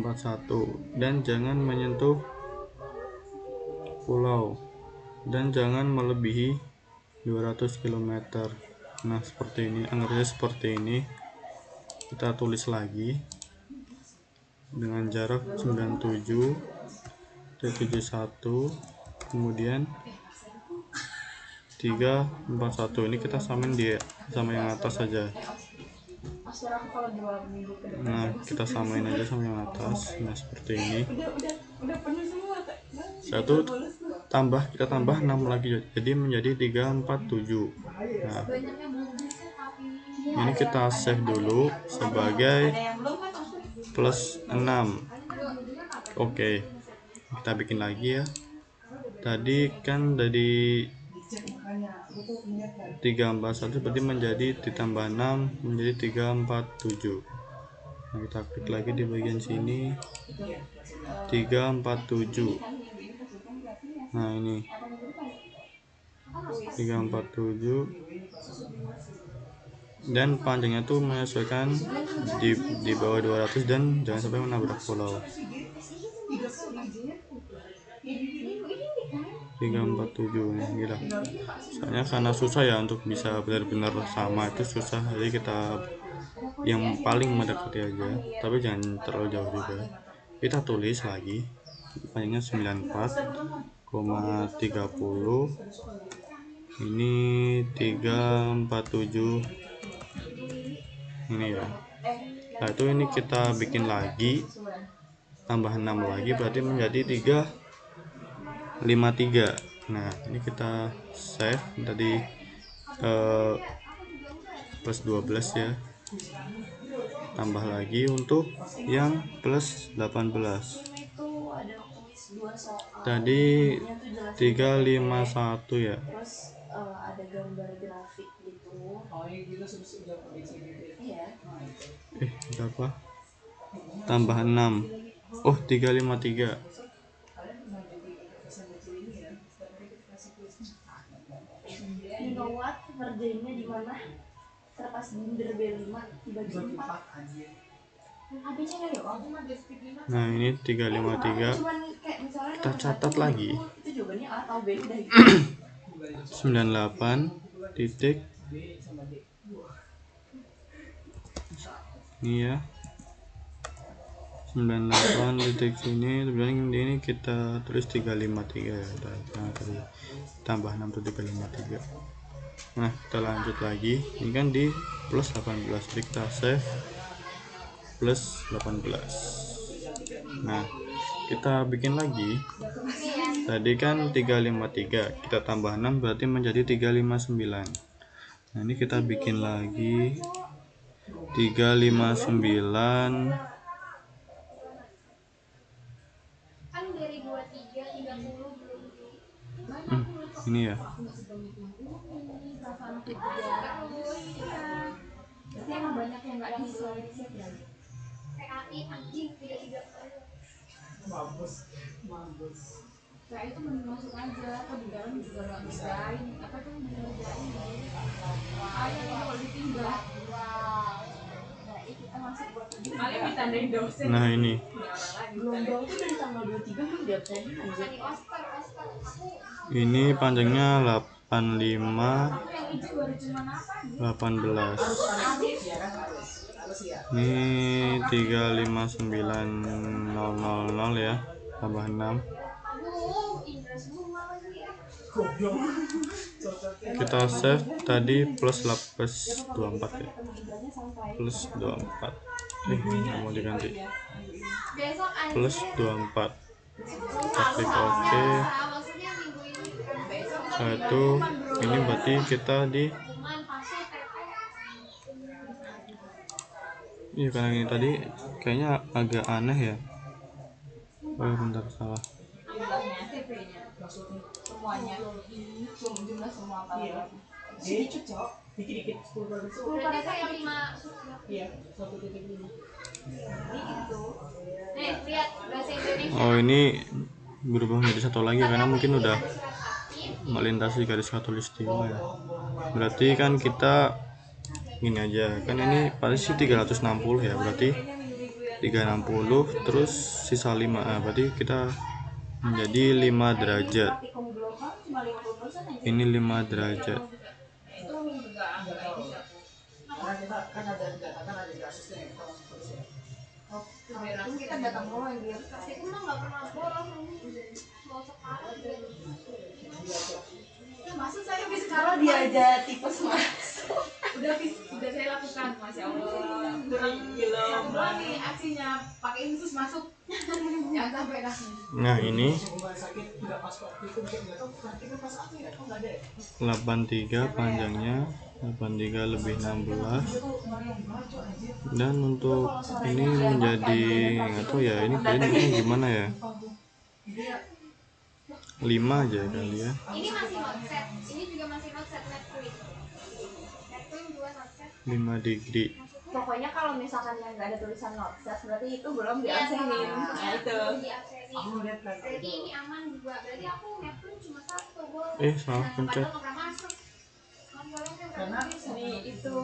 dan jangan menyentuh pulau dan jangan melebihi 200 km. Nah, seperti ini, anggapnya seperti ini. Kita tulis lagi dengan jarak 97 dan 71, kemudian 341. Ini kita samain sama yang atas saja. Nah, kita samain aja sama yang atas. Nah, seperti ini. Kita tambah 6 lagi, jadi menjadi 347. Nah, ini kita save dulu sebagai plus 6. Oke, kita bikin lagi ya. Tadi kan dari 341 berarti menjadi ditambah 6 menjadi 347. Nah, kita klik lagi di bagian sini 347. Nah, ini 347 dan panjangnya tuh menyesuaikan di bawah 200 dan jangan sampai menabrak pulau. 347 nih, gila. Soalnya karena susah ya untuk bisa benar-benar sama, itu susah. Jadi kita yang paling mendekati aja, tapi jangan terlalu jauh juga. Kita tulis lagi panjangnya 94,30. Ini 347 ini ya. Nah, itu ini kita bikin lagi tambah 6 lagi berarti menjadi 353. Nah, ini kita save tadi plus 12 ya. Tambah lagi untuk yang plus 18. Tadi 351 ya. Ada gambar grafik gitu. Berapa? Tambah 6. Oh, 353. Watt ngerjainnya di mana? Terpas binder B5 dibagi 4. Nah, ini 353. Kita catat lagi. 98 titik ini ya, 98 titik sini. Kemudian ini kita tulis 353 ya. Nah, tadi tambah 6 tuh 353. Nah, kita lanjut lagi. Ini kan di plus 18, jadi kita save plus 18. Nah, kita bikin lagi. Tadi kan 353, kita tambah 6 berarti menjadi 359. Nah, ini kita bikin lagi 359. Ini ya. Nah itu mending masuk aja, atau di dalam juga nggak ngerjain apa tuh ngerjain ayo kalau ditinggal nah ini kita masuk buat paling ditandain dosen. Nah ini Gelombang tuh dari tanggal 23 belum di absenin anjir. ini panjangnya 85 Aku yang izin baru cuma apa 18. Ini 359000 ya, tambah 6. Kita save tadi plus 24 ya, plus 24. Mau diganti plus 24. Kita klik OK. Setelah itu ini berarti kita di iya, karena ini tadi kayaknya agak aneh ya. Oh bentar, salah. jumlahnya TP-nya semuanya jumlah semua paragraf sedikit cok dikit-dikit 10 paragraf yang 5 iya 1.5 gitu lihat bahasa Indonesia. Oh ini berubah menjadi satu lagi karena mungkin udah melintasi garis khatulistiwa ya. Berarti kan kita ini aja, kan ini paling sih 360 ya, berarti 360 terus sisa 5. Berarti kita menjadi 5 derajat. Ini 5 derajat. Kita datang lagi. Itu mah nggak pernah boros. Maksud saya bisa kalau dia aja tipes masuk. Udah saya lakukan, masya Allah. Satu bulan nih aksinya pakai infus masuk. Jangan sampai dah. Nah ini 83 panjangnya, 83 lebih 16, dan untuk ini menjadi nggak tahu ya, ini printnya gimana ya, 5 aja kali ya. Ini masih not set, ini juga masih not set net print. Net print juga not set. 5 degree. Pokoknya kalau misalkan yang nggak ada tulisan not set berarti itu belum diabsenin. Nah itu. Berarti ini aman juga. Berarti aku net print cuma 1. Salah pencet. Karena di itu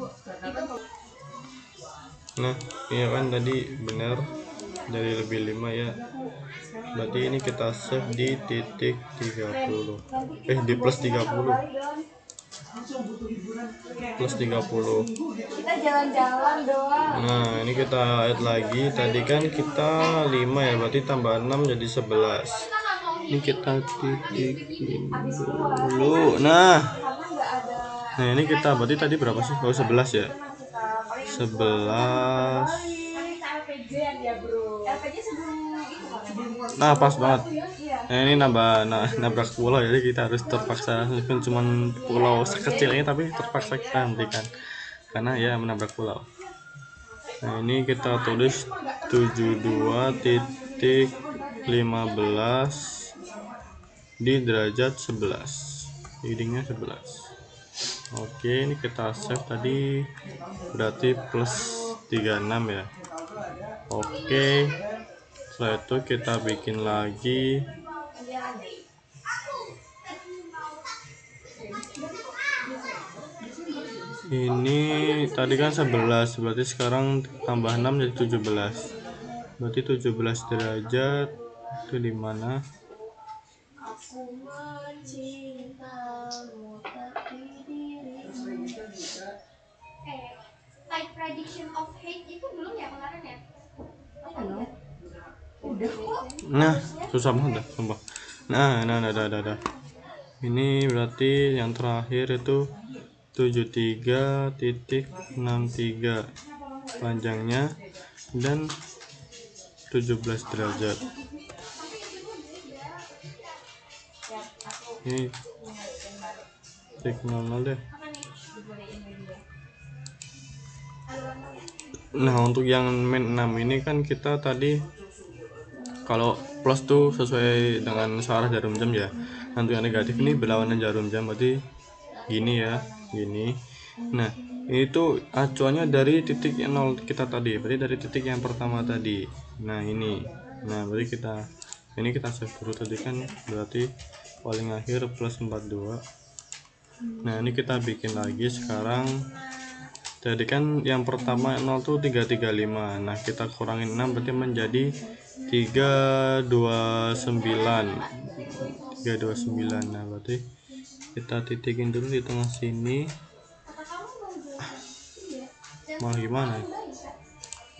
Nah iya kan tadi benar dari lebih 5 ya. Berarti ini kita save di titik 30, di plus 30, plus 30. kita jalan-jalan doang. Nah ini kita add lagi, tadi kan kita 5 ya, berarti tambah 6 jadi 11. Ini kita titik dulu. Nah ini kita berarti tadi berapa sih? Oh 11 ya, 11. Nah pas banget. Nah ini nabrak pulau, jadi kita harus terpaksa, meskipun cuma pulau sekecil ini tapi terpaksa kita hentikan karena ya menabrak pulau. Nah ini kita tulis 72.15 di derajat 11, readingnya 11. Oke, ini kita save tadi berarti plus 36 ya. Oke, setelah itu kita bikin lagi. Ini tadi kan 11, berarti sekarang tambah 6 jadi 17. Berarti 17 derajat itu di mana? Aku mencintamu tapi dirimu. Type prediction of hate itu belum ya kemarin ya? Udah kok. Nah, susah banget dah, sumpah. Nah. Ini berarti yang terakhir itu 73.63 panjangnya dan 17 derajat. Ini tik 00 deh. Nah untuk yang min 6 ini kan kita tadi kalau plus tuh sesuai dengan searah jarum jam ya. Untuk yang negatif ini berlawanan jarum jam, berarti gini ya, gini. Nah ini tuh acuannya dari titik yang 0 kita tadi, berarti dari titik yang pertama tadi. Nah ini Nah berarti kita save dulu, tadi kan berarti paling akhir plus 42. Nah ini kita bikin lagi sekarang. Jadi kan yang pertama 0 tuh 335. Nah kita kurangin 6 berarti menjadi 329. Nah berarti kita titikin dulu di tengah sini. Mau gimana?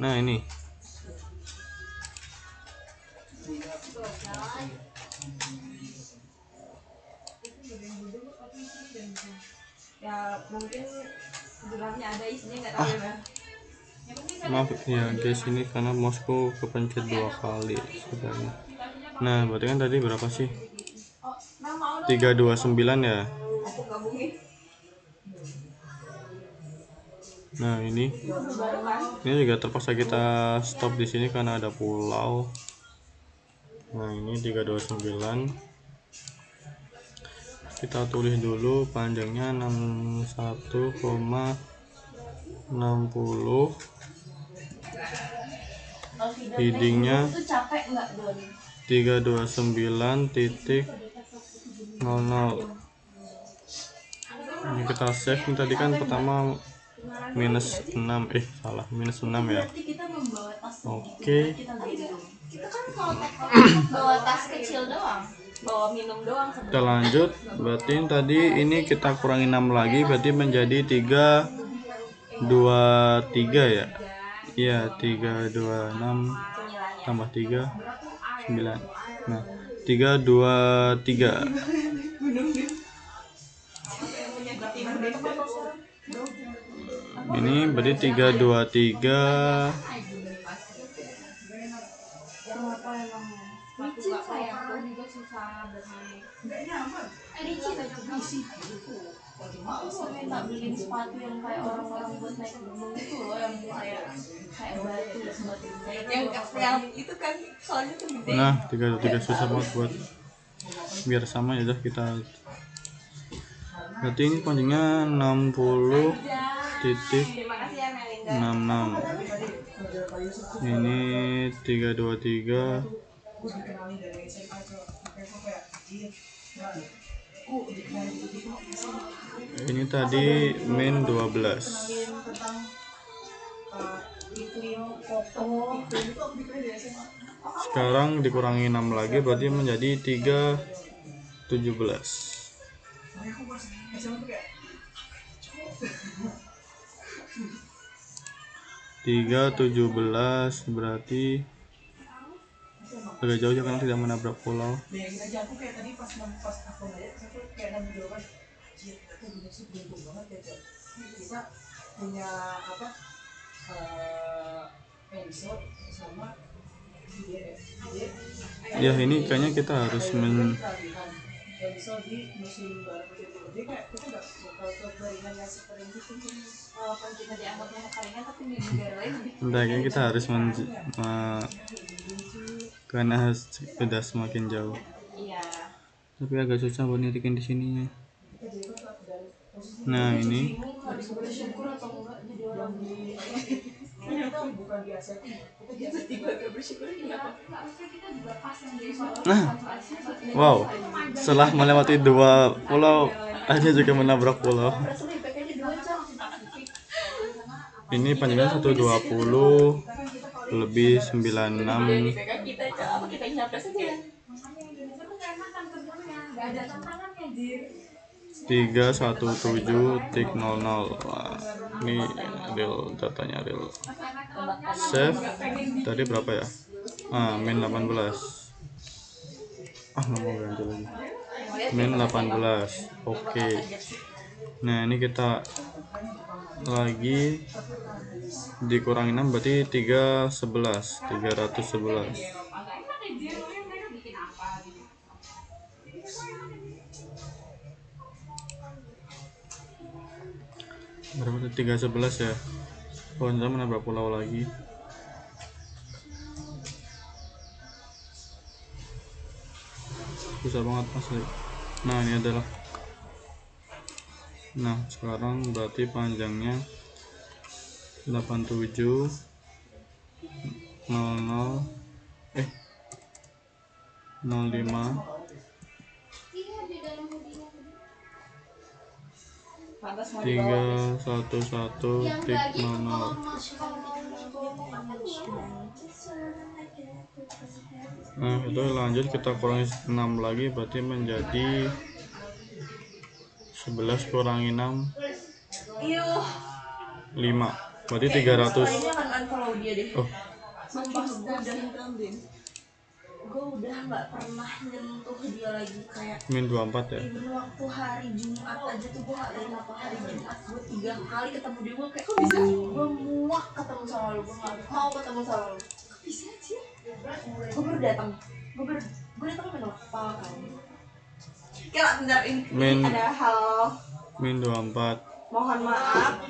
Nah ini Ya mungkin sebenarnya ada isinya nggak tahu ya. maaf ya guys, ini karena mouseku kepencet 2 kali sebenarnya. Nah berarti kan tadi berapa sih? 329 ya. Nah ini juga terpaksa kita stop di sini karena ada pulau. Nah ini 329, kita tulis dulu panjangnya 61,60, headingnya 329.00. ini kita save. Ini tadi kan pertama minus 6 minus 6 ya. Oke. Kita kan kalau bawa tas kecil doang, bawa minum doang. Kita lanjut. Berarti tadi ini kita kurangi 6 lagi, berarti menjadi 323 ya. Iya, 326 tambah 3 9. Nah, 323. Ini berarti 323. Licin sayang, juga susah bermain. Licin aku minta beliin sepatu yang kayak orang-orang buat naik gunung itu loh, yang kayak batu yang itu kan soalnya tuh gede. Nah 323 susah banget buat biar sama ya. Udah kita berarti ini panjangnya 60.66. Ini 323. Ini tadi min 12. Sekarang dikurangi 6 lagi berarti menjadi 317. 317 berarti agak jauh ya karena tidak menabrak pulau. Ya ini kayaknya kita harus kayaknya kita harus karena sudah semakin jauh. Tapi agak susah buat nitikin di sininya. Nah ini wow, setelah melewati 2 pulau aja juga menabrak pulau. Ini panjangnya 120 lebih 96. 317.00. Wah, ini real datanya real. Save tadi berapa ya? Min 18. Nggak mau ganti lagi. Min 18. Oke. Nah ini kita lagi dikurangi 6 berarti 311. Berapa? 311 ya. Kita menabrak pulau lagi. Susah banget asli. Nah ini adalah. Nah sekarang berarti panjangnya 87.00. 05 Pantas mau dibawa 311 tik 00. Nah itu lanjut kita kurangi 6 lagi, berarti menjadi 11 kurangi 6 5, berarti 300. ini akan unfollow dia deh. Oh Sumpah gue udah nggak pernah nyentuh dia lagi kayak min 24 ya. even waktu hari Jumat aja tuh gue nggak tahu kenapa hari Jumat gue 3 kali ketemu dia, gue kayak kok bisa gue muak ketemu sama lu, gue nggak mau ketemu sama lu, kok bisa sih. Gue baru datang, gue datang kenapa kan kira bentar ini ada hal min 24. mohon maaf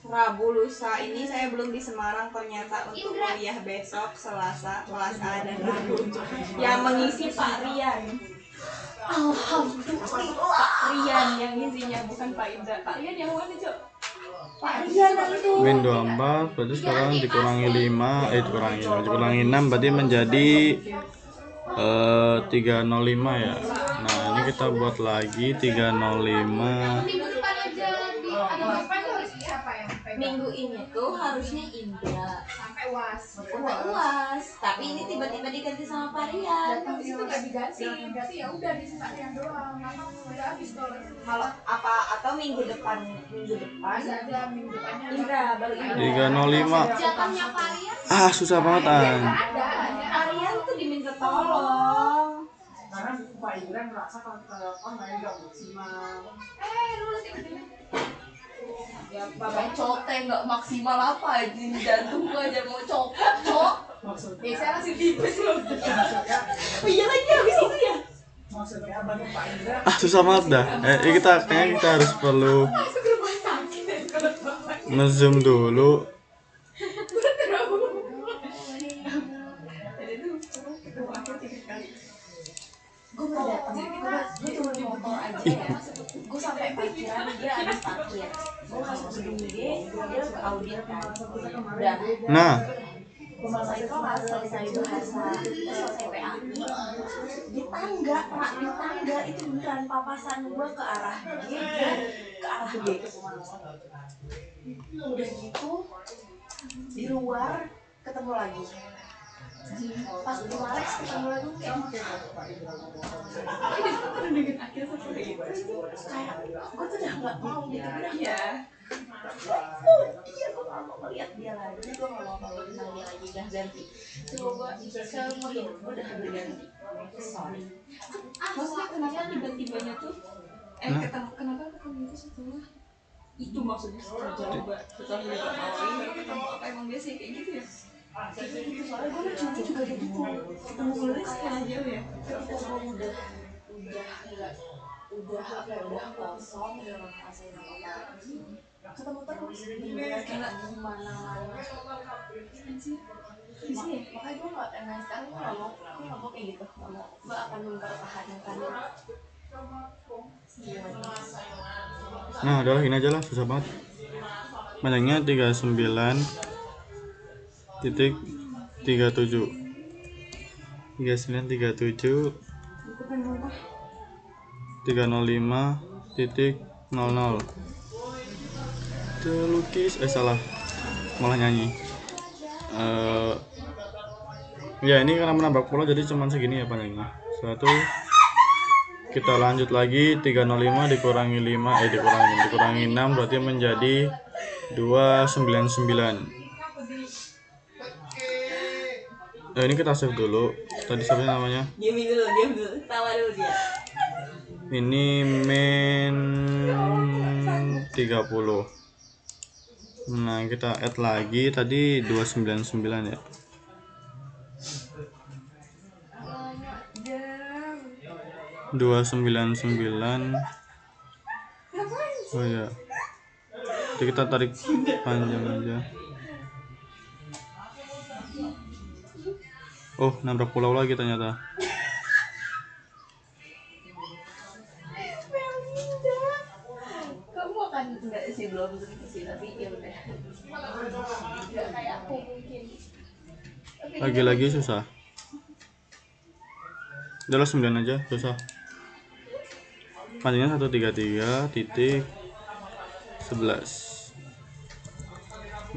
Rabu lusa ini saya belum di Semarang ternyata untuk kuliah besok Selasa kelas A dan Rabu yang mengisi Pak Rian. Alhamdulillah Pak Rian yang isinya, bukan Pak Indra. Pak Rian yang mana Cok? Pak Rian itu Min 24 berarti sekarang dikurangi 5 dikurangi 6 berarti menjadi 305 ya. Nah ini kita buat lagi 305. minggu ini tuh harusnya Indra sampai UAS, tapi ini tiba-tiba diganti sama Pak Rian. Datang itu nggak diganti, berarti ya udah di Pak Rian doang. Udah habis Kalau apa atau minggu depan ada minggu depannya Indra baru Indra 305. jatahnya Pak Rian Susah banget ada Pak Rian tuh diminta tolong. Karena Pak Indra merasa kalau telepon lain nggak maksimal. lulus tiba-tiba Ya bapak cote nggak maksimal apa aja, jantung gua aja mau copot cok. Maksudnya, saya langsung tipes loh. Iya lagi habis itu ya. maksudnya bagi Pak Indra Susah banget dah. Kayaknya kita harus perlu Masuk rumah sakit kalau bapak nge-zoom dulu. Gue baru datang, gue cuma di motor aja ya. Gue sampai parkiran dia habis parkir. Gue masuk gedung dia ke audit kan. Udah. Nah Selesai kelas, selesai bahasa, selesai PAI. Di tangga, Pak, di tangga itu beneran papasan gue ke arah G dan ke arah B. Udah gitu di luar ketemu lagi. Pas di Males ketemu lagi kayak kayak gue tuh udah nggak mau gitu, udah ya. Iya, gue gak mau ngeliat dia lagi, gue gak mau kalau tentang dia lagi, udah ganti. Coba seumur hidup gue udah berganti. Sorry. Maksudnya kenapa tiba-tibanya tuh kenapa ketemu itu setelah itu, maksudnya setelah coba setelah dia ketawain baru ketemu, apa emang biasa kayak gitu ya? Gitu, soalnya gue kan cucu juga kayak gitu, ketemu gue setelah jauh ya. Ketika gue udah kosong, udah ngerasain apa ketemu terus kayak gimana makanya gue nggak pengen sekarang, gue nggak mau kayak gitu, gue akan mempertahankan. Nah udah ini aja lah, susah banget. Panjangnya 39.37 305.00. Terlukis salah, malah nyanyi. Ya ini karena menambah pola jadi cuman segini ya panjangnya. Satu kita lanjut lagi 305 dikurangi 5 dikurangi 6 berarti menjadi 299. Ini kita save dulu. Tadi siapa namanya? Diam dulu, tawa dulu dia. Ini min 30. Nah kita add lagi, tadi 299 ya. Dua 299. Oh ya. Jadi kita tarik panjang aja. Oh, nabrak pulau lagi ternyata. Kamu akan enggak sih, belum tentu sih, tapi ya udah. Enggak kayak aku mungkin. Lagi-lagi susah. Udahlah 9 aja, susah. Panjangnya 133.11.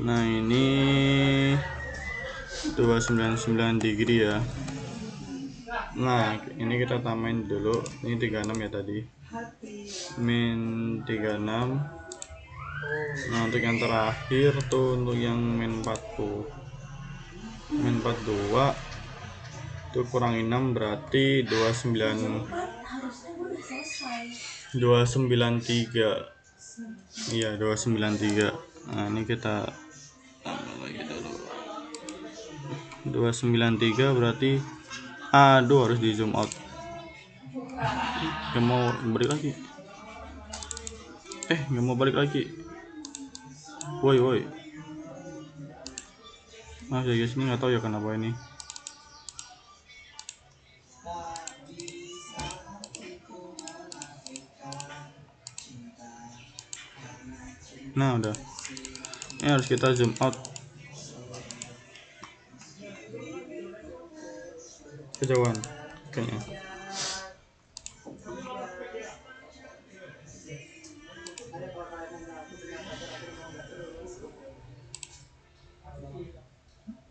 Nah ini 299 degree ya. Nah ini kita tamain dulu. Ini 36 ya tadi, min 36. Nah untuk yang terakhir tuh, untuk yang min 40, min 42 itu kurang 6 berarti 293. Iya 293. Nah ini kita tambah lagi dulu 293 berarti aduh harus di zoom out. Gak mau balik lagi, gak mau balik lagi. Woi ya guys, ini nggak tahu ya kenapa ini. Nah udah, ini harus kita zoom out kejauhan kayaknya.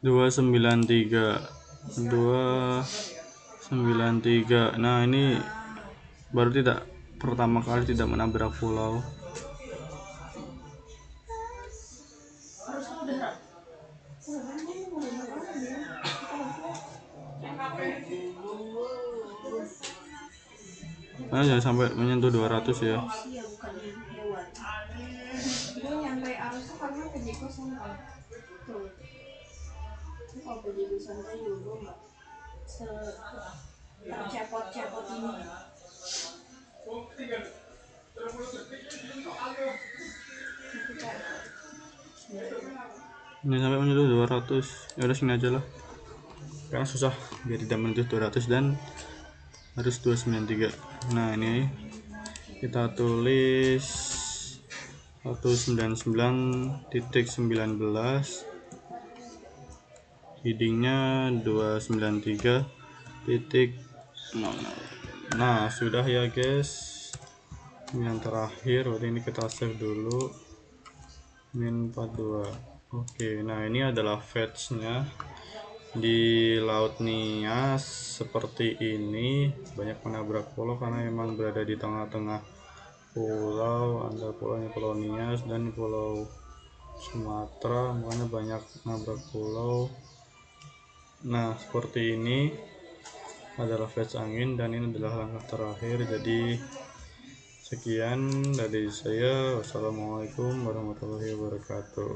Dua sembilan tiga. Nah ini baru pertama kali tidak menabrak pulau. Nah, jangan sampai menyentuh 200 ya. Gue nyampe arus tuh karena penjeko santai. Tuh. Kalau penjeko santai juga nggak tercepot-cepot ini. Ini sampai menyentuh 200. Ya udah sini aja lah. Karena susah biar tidak menyentuh 200 dan harus 293. Nah ini kita tulis 199.19, headingnya 293.00. Nah sudah ya guys, yang terakhir. Waktu ini kita save dulu, min 42. Oke, nah ini adalah fetch-nya di Laut Nias. Seperti ini, banyak menabrak pulau karena memang berada di tengah-tengah pulau, antara pulau Nias dan pulau Sumatera, makanya banyak nabrak pulau. Nah seperti ini adalah fetch angin dan ini adalah langkah terakhir. Jadi sekian dari saya, wassalamualaikum warahmatullahi wabarakatuh.